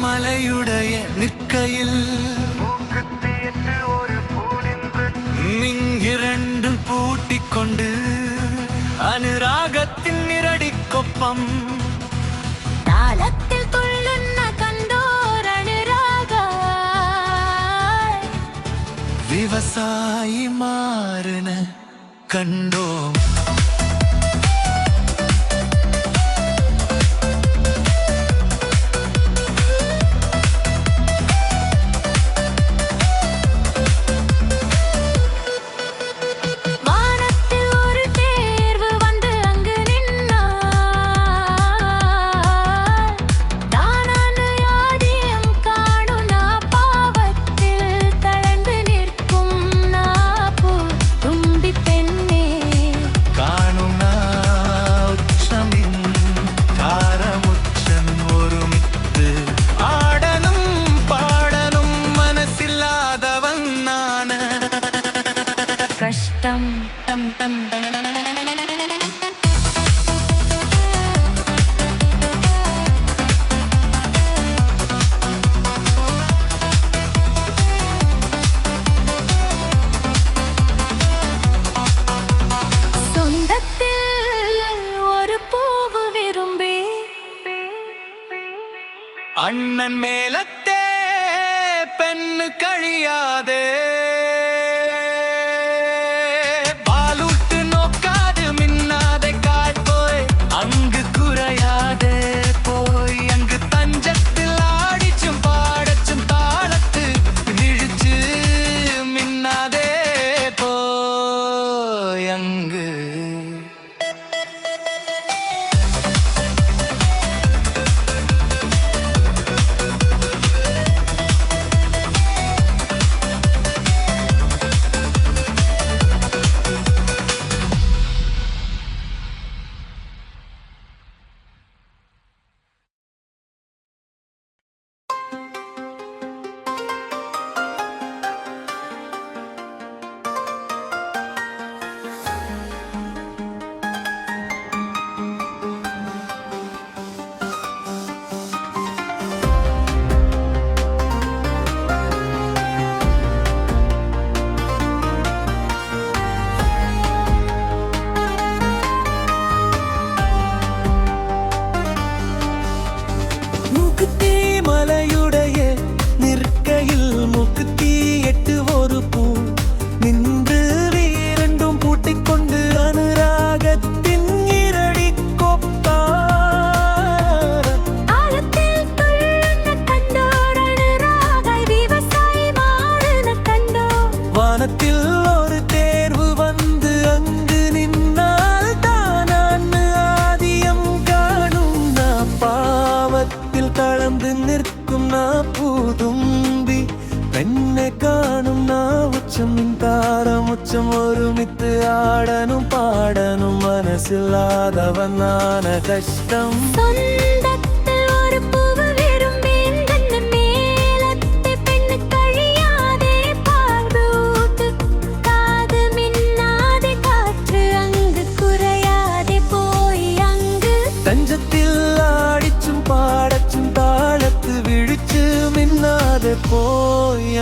மலையுடைய நிற்கையில் மிங்கிரண்டு பூட்டிக் கொண்டு அனுராகத்தின் நிரடி கொப்பம் தாளத்தில் துள்ளுന്ന கண்டோர் அனுராக விவசாயி மாறுன கண்டோம். கஷ்டம் டம் டம் சொந்தத்தில் ஒரு பூவு விரும்பி அண்ணன் மேலத்தே பெண்ணு கழியாதே ஒரு தேர்வு வந்து அங்கு நின்னால் தானான்னு ஆதியம் காணும். நான் பாவத்தில் கலந்து நிற்கும் நான் பூதும்பி பெண்ணை காணும். நான் உச்சம் தாரம் உச்சம் ஒருமித்து ஆடனும் பாடனும் மனசில்லாதவன் நான கஷ்டம். பாடச்சும் தாளத்து விழிச்சு மின்னாத போய்